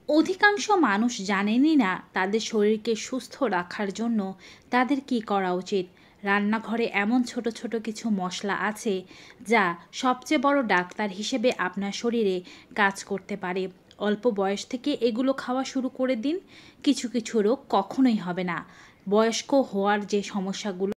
অধিকাংশ মানুষ জানেনই না তাদের শরীরকে সুস্থ রাখার জন্য তাদের কি করা উচিত। রান্নাঘরে এমন ছোট ছোট কিছু মশলা আছে যা সবচেয়ে বড় ডাক্তার হিসেবে আপনার শরীরে কাজ করতে পারে। অল্প বয়স থেকে এগুলো খাওয়া শুরু করে দিন। কিছু কিছু রোগ কখনোই হবে না। বয়স্ক হওয়ার যে সমস্যাগুলো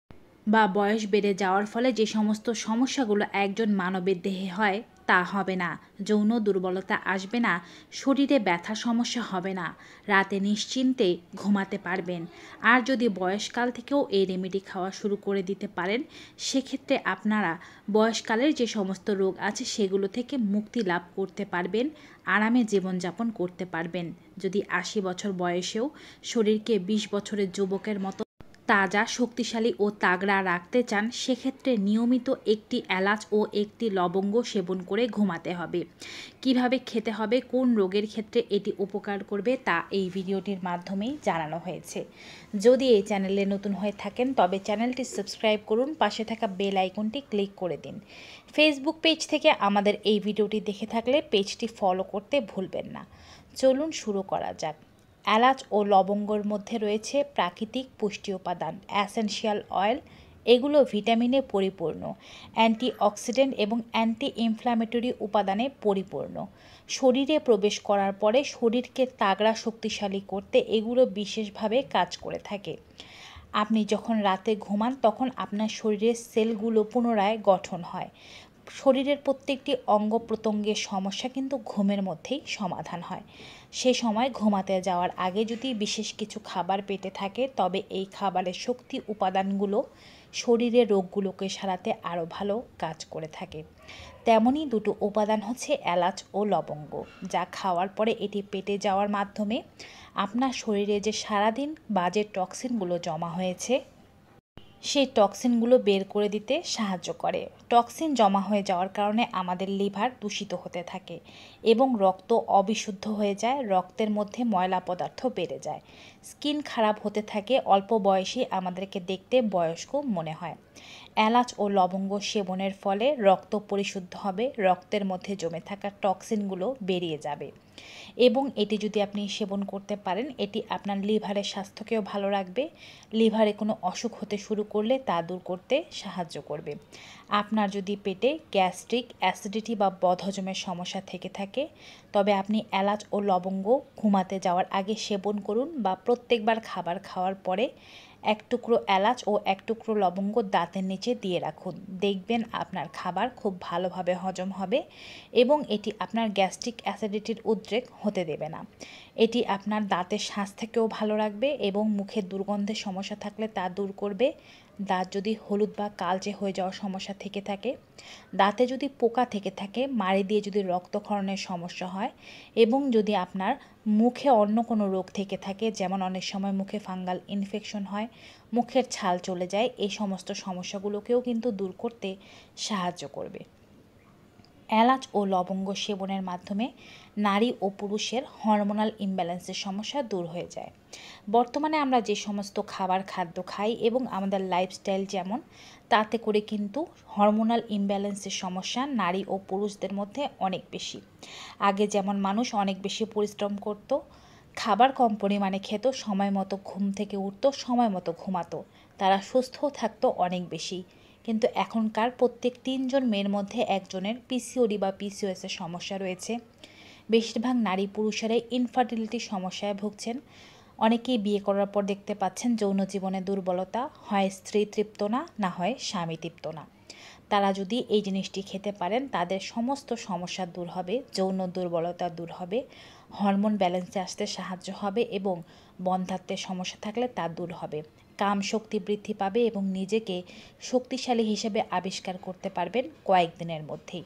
বা বয়স বেড়ে যাওয়ার ফলে যে সমস্ত সমস্যাগুলো একজন মানবের দেহে হয় তা হবে না। যৌন দুর্বলতা আসবে না, শরীরে ব্যথার সমস্যা হবে না, রাতে নিশ্চিন্তে ঘুমাতে পারবেন। আর যদি বয়সকাল থেকেও এই রেমেডি খাওয়া শুরু করে দিতে পারেন, সেক্ষেত্রে আপনারা বয়সকালের যে সমস্ত রোগ আছে সেগুলো থেকে মুক্তি লাভ করতে পারবেন, আরামে জীবনযাপন করতে পারবেন। যদি ৮০ বছর বয়সেও শরীরকে ২০ বছরের যুবকের মতো তাজা, শক্তিশালী ও তাগড়া রাখতে চান, সেক্ষেত্রে নিয়মিত একটি এলাচ ও একটি লবঙ্গ সেবন করে ঘুমাতে হবে। কিভাবে খেতে হবে, কোন রোগের ক্ষেত্রে এটি উপকার করবে তা এই ভিডিওটির মাধ্যমেই জানানো হয়েছে। যদি এই চ্যানেলে নতুন হয়ে থাকেন তবে চ্যানেলটি সাবস্ক্রাইব করুন, পাশে থাকা বেল আইকনটি ক্লিক করে দিন। ফেসবুক পেজ থেকে আমাদের এই ভিডিওটি দেখে থাকলে পেজটি ফলো করতে ভুলবেন না। চলুন শুরু করা যাক। এলাচ ও লবঙ্গর মধ্যে রয়েছে প্রাকৃতিক পুষ্টি উপাদান, অ্যাসেনশিয়াল অয়েল। এগুলো ভিটামিনে পরিপূর্ণ, অ্যান্টিঅক্সিডেন্ট এবং অ্যান্টি ইনফ্ল্যামেটরি উপাদানে পরিপূর্ণ। শরীরে প্রবেশ করার পরে শরীরকে তাগড়া শক্তিশালী করতে এগুলো বিশেষভাবে কাজ করে থাকে। আপনি যখন রাতে ঘুমান তখন আপনার শরীরের সেলগুলো পুনরায় গঠন হয়। শরীরের প্রত্যেকটি অঙ্গ প্রত্যঙ্গের সমস্যা কিন্তু ঘুমের মধ্যেই সমাধান হয়। সে সময় ঘুমাতে যাওয়ার আগে যদি বিশেষ কিছু খাবার পেটে থাকে তবে এই খাবারের শক্তি উপাদানগুলো শরীরের রোগগুলোকে সারাতে আরও ভালো কাজ করে থাকে। তেমনই দুটো উপাদান হচ্ছে এলাচ ও লবঙ্গ, যা খাওয়ার পরে এটি পেটে যাওয়ার মাধ্যমে আপনার শরীরে যে সারাদিন বাজে টক্সিনগুলো জমা হয়েছে সেই টক্সিনগুলো বের করে দিতে সাহায্য করে। টক্সিন জমা হয়ে যাওয়ার কারণে আমাদের লিভার দূষিত হতে থাকে এবং রক্ত অবিশুদ্ধ হয়ে যায়, রক্তের মধ্যে ময়লা পদার্থ বেড়ে যায়, স্কিন খারাপ হতে থাকে, অল্প বয়সে আমাদেরকে দেখতে বয়স্ক মনে হয়। এলাচ ও লবঙ্গ সেবনের ফলে রক্ত পরিশুদ্ধ হবে, রক্তের মধ্যে জমে থাকা টক্সিনগুলো বেরিয়ে যাবে এবং এটি যদি আপনি সেবন করতে পারেন এটি আপনার লিভারের স্বাস্থ্যকেও ভালো রাখবে। লিভারে কোনো অসুখ হতে শুরু করলে তা দূর করতে সাহায্য করবে। আপনার যদি পেটে গ্যাস্ট্রিক, অ্যাসিডিটি বা বদহজমের সমস্যা থেকে থাকে তবে আপনি এলাচ ও লবঙ্গ ঘুমাতে যাওয়ার আগে সেবন করুন বা প্রত্যেকবার খাবার খাওয়ার পরে এক টুকরো এলাচ ও এক টুকরো লবঙ্গ দাঁতের নিচে দিয়ে রাখুন। দেখবেন আপনার খাবার খুব ভালোভাবে হজম হবে এবং এটি আপনার গ্যাস্ট্রিক অ্যাসিডিটির উদ্রেক হতে দেবে না। এটি আপনার দাঁতের স্বাস্থ্যকেও ভালো রাখবে এবং মুখের দুর্গন্ধের সমস্যা থাকলে তা দূর করবে। দাঁত যদি হলুদ বা কালচে হয়ে যাওয়ার সমস্যা থেকে থাকে, দাঁতে যদি পোকা থেকে থাকে, মাড়ি দিয়ে যদি রক্তক্ষরণের সমস্যা হয় এবং যদি আপনার মুখে অন্য কোনো রোগ থেকে থাকে, যেমন অনেক সময় মুখে ফাঙ্গাল ইনফেকশন হয়, মুখের ছাল চলে যায়, এই সমস্ত সমস্যাগুলোকেও কিন্তু দূর করতে সাহায্য করবে। এলাচ ও লবঙ্গ সেবনের মাধ্যমে নারী ও পুরুষের হরমোনাল ইমব্যালেন্সের সমস্যা দূর হয়ে যায়। বর্তমানে আমরা যে সমস্ত খাদ্য খাই এবং আমাদের লাইফস্টাইল যেমন, তাতে করে কিন্তু হরমোনাল ইমব্যালেন্সের সমস্যা নারী ও পুরুষদের মধ্যে অনেক বেশি। আগে যেমন মানুষ অনেক বেশি পরিশ্রম করত, খাবার কম পরিমাণে খেত, সময় মতো ঘুম থেকে উঠত, সময় মতো ঘুমাতো, তারা সুস্থও থাকতো অনেক বেশি। কিন্তু এখনকার প্রত্যেক ৩ জন মেয়ের মধ্যে একজনের পিসিওডি বা পিসিওএসের সমস্যা রয়েছে। বেশিরভাগ নারী পুরুষেরাই ইনফার্টিলিটির সমস্যায় ভুগছেন। অনেকেই বিয়ে করার পর দেখতে পাচ্ছেন যৌন জীবনে দুর্বলতা, হয় স্ত্রী তৃপ্ত না, না হয় স্বামী তৃপ্ত না। তারা যদি এই জিনিসটি খেতে পারেন তাদের সমস্ত সমস্যা দূর হবে, যৌন দুর্বলতা দূর হবে, হরমোন ব্যালেন্সে আসতে সাহায্য হবে এবং বন্ধ্যাত্বের সমস্যা থাকলে তা দূর হবে। কাম শক্তি বৃদ্ধি পাবে এবং নিজেকে শক্তিশালী হিসেবে আবিষ্কার করতে পারবেন কয়েকদিনের মধ্যেই।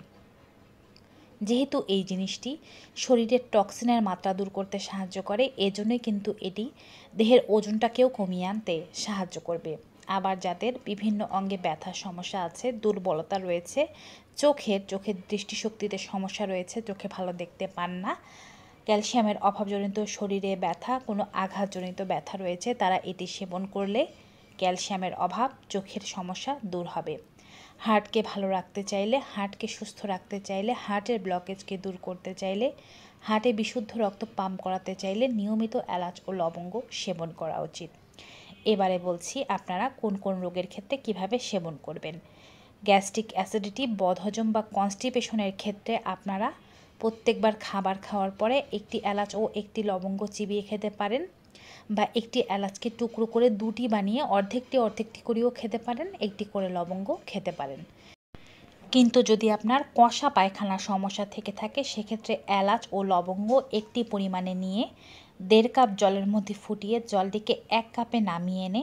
যেহেতু এই জিনিসটি শরীরের টক্সিনের মাত্রা দূর করতে সাহায্য করে, এজন্যই কিন্তু এটি দেহের ওজনটাকেও কমিয়ে আনতে সাহায্য করবে। আবার যাদের বিভিন্ন অঙ্গে ব্যথার সমস্যা আছে, দুর্বলতা রয়েছে, চোখের দৃষ্টিশক্তিতে সমস্যা রয়েছে, চোখে ভালো দেখতে পান না, ক্যালসিয়ামের অভাবজনিত শরীরে ব্যথা, কোনো আঘাতজনিত ব্যথা রয়েছে, তারা এটি সেবন করলে ক্যালসিয়ামের অভাব, চোখের সমস্যা দূর হবে। হার্টকে ভালো রাখতে চাইলে, হার্টকে সুস্থ রাখতে চাইলে, হার্টের ব্লকেজকে দূর করতে চাইলে হার্টে বিশুদ্ধ রক্ত পাম্প করাতে চাইলে নিয়মিত এলাচ ও লবঙ্গ সেবন করা উচিত। এবারে বলছি আপনারা কোন কোন রোগের ক্ষেত্রে কিভাবে সেবন করবেন। গ্যাস্ট্রিক অ্যাসিডিটি, বদহজম বা কনস্টিপেশনের ক্ষেত্রে আপনারা প্রত্যেকবার খাবার খাওয়ার পরে একটি এলাচ ও একটি লবঙ্গ চিবিয়ে খেতে পারেন, বা একটি এলাচকে টুকরো করে দুটি বানিয়ে অর্ধেকটি করেও খেতে পারেন, একটি করে লবঙ্গ খেতে পারেন। কিন্তু যদি আপনার কষা পায়খানার সমস্যা থেকে থাকে সেক্ষেত্রে এলাচ ও লবঙ্গ একটি পরিমাণে নিয়ে 1.5 কাপ জলের মধ্যে ফুটিয়ে জলটিকে 1 কাপে নামিয়ে এনে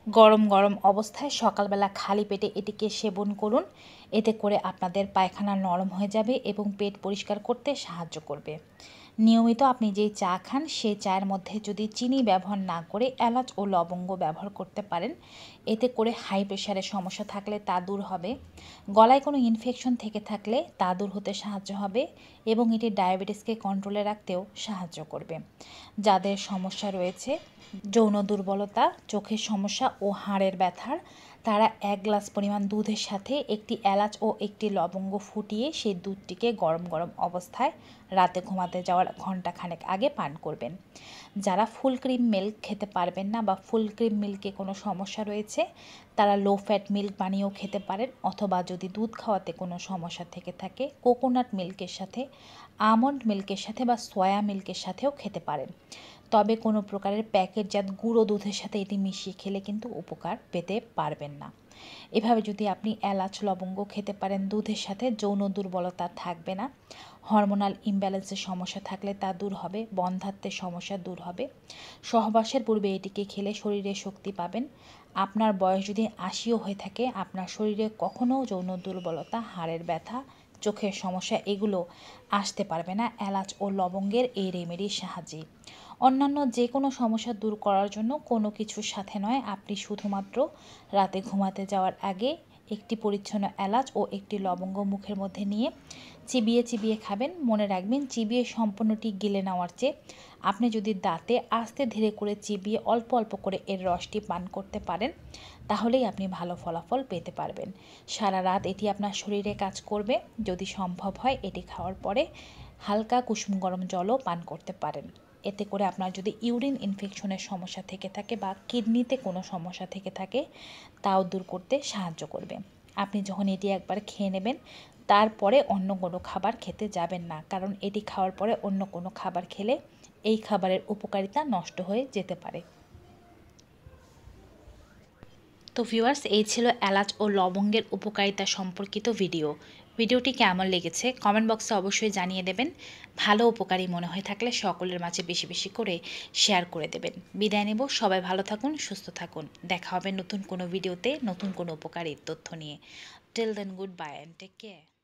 গরম গরম অবস্থায় সকালবেলা খালি পেটে এটিকে সেবন করুন। এতে করে আপনাদের পায়খানা নরম হয়ে যাবে এবং পেট পরিষ্কার করতে সাহায্য করবে। নিয়মিত আপনি যেই চা খান সেই চায়ের মধ্যে যদি চিনি ব্যবহার না করে এলাচ ও লবঙ্গ ব্যবহার করতে পারেন, এতে করে হাই প্রেশারের সমস্যা থাকলে তা দূর হবে, গলায় কোনো ইনফেকশন থেকে থাকলে তা দূর হতে সাহায্য হবে এবং এটি ডায়াবেটিসকে কন্ট্রোলে রাখতেও সাহায্য করবে। যাদের সমস্যা রয়েছে যৌন দুর্বলতা, চোখের সমস্যা ও হাড়ের ব্যথার, তারা 1 গ্লাস পরিমাণ দুধের সাথে একটি এলাচ ও একটি লবঙ্গ ফুটিয়ে সেই দুধটিকে গরম গরম অবস্থায় রাতে ঘুমাতে যাওয়ার ঘণ্টাখানেক আগে পান করবেন। যারা ফুল ক্রিম মিল্ক খেতে পারবেন না বা ফুল ক্রিম মিল্কে কোনো সমস্যা রয়েছে, তারা লো ফ্যাট মিল্ক বানিয়েও খেতে পারেন, অথবা যদি দুধ খাওয়াতে কোনো সমস্যা থেকে থাকে কোকোনাট মিল্কের সাথে, আমন্ড মিল্কের সাথে বা সয়া মিল্কের সাথেও খেতে পারেন। তবে কোনো প্রকারের প্যাকেটজাত গুঁড়ো দুধের সাথে এটি মিশিয়ে খেলে কিন্তু উপকার পেতে পারবেন না। এভাবে যদি আপনি এলাচ লবঙ্গ খেতে পারেন দুধের সাথে, যৌন দুর্বলতা থাকবে না, হরমোনাল ইমব্যালেন্সের সমস্যা থাকলে তা দূর হবে, বন্ধ্যাত্বের সমস্যা দূর হবে। সহবাসের পূর্বে এটিকে খেলে শরীরে শক্তি পাবেন। আপনার বয়স যদি 80ও হয়ে থাকে, আপনার শরীরে কখনও যৌন দুর্বলতা, হাড়ের ব্যথা, চোখের সমস্যা এগুলো আসতে পারবে না এলাচ ও লবঙ্গের এই রেমেডির সাহায্যে। অন্যান্য যে কোনো সমস্যা দূর করার জন্য কোনো কিছুর সাথে নয়, আপনি শুধুমাত্র রাতে ঘুমাতে যাওয়ার আগে একটি পরিচ্ছন্ন এলাচ ও একটি লবঙ্গ মুখের মধ্যে নিয়ে চিবিয়ে চিবিয়ে খাবেন। মনে রাখবেন, চিবিয়ে সম্পূর্ণটি গিলে নেওয়ার চেয়ে আপনি যদি দাঁতে আস্তে ধীরে করে চিবিয়ে অল্প অল্প করে এর রসটি পান করতে পারেন, তাহলেই আপনি ভালো ফলাফল পেতে পারবেন। সারা রাত এটি আপনার শরীরে কাজ করবে। যদি সম্ভব হয় এটি খাওয়ার পরে হালকা কুসুম গরম জলও পান করতে পারেন। এতে করে আপনার যদি ইউরিন ইনফেকশনের সমস্যা থেকে থাকে বা কিডনিতে কোনো সমস্যা থেকে থাকে, তাও দূর করতে সাহায্য করবে। আপনি যখন এটি একবার খেয়ে নেবেন, তারপরে অন্য কোনো খাবার খেতে যাবেন না, কারণ এটি খাওয়ার পরে অন্য কোনো খাবার খেলে এই খাবারের উপকারিতা নষ্ট হয়ে যেতে পারে। তো ভিউয়ার্স, এই ছিল এলাচ ও লবঙ্গের উপকারিতা সম্পর্কিত ভিডিওটি কেমন লেগেছে কমেন্ট বক্সে অবশ্যই জানিয়ে দেবেন। ভালো উপকারী মনে হয়ে থাকলে সকলের মাঝে বেশি বেশি করে শেয়ার করে দেবেন। বিদায় নেব, সবাই ভালো থাকুন, সুস্থ থাকুন। দেখা হবে নতুন কোনো ভিডিওতে নতুন কোনো উপকারী তথ্য নিয়ে। Till then, good bye and take care.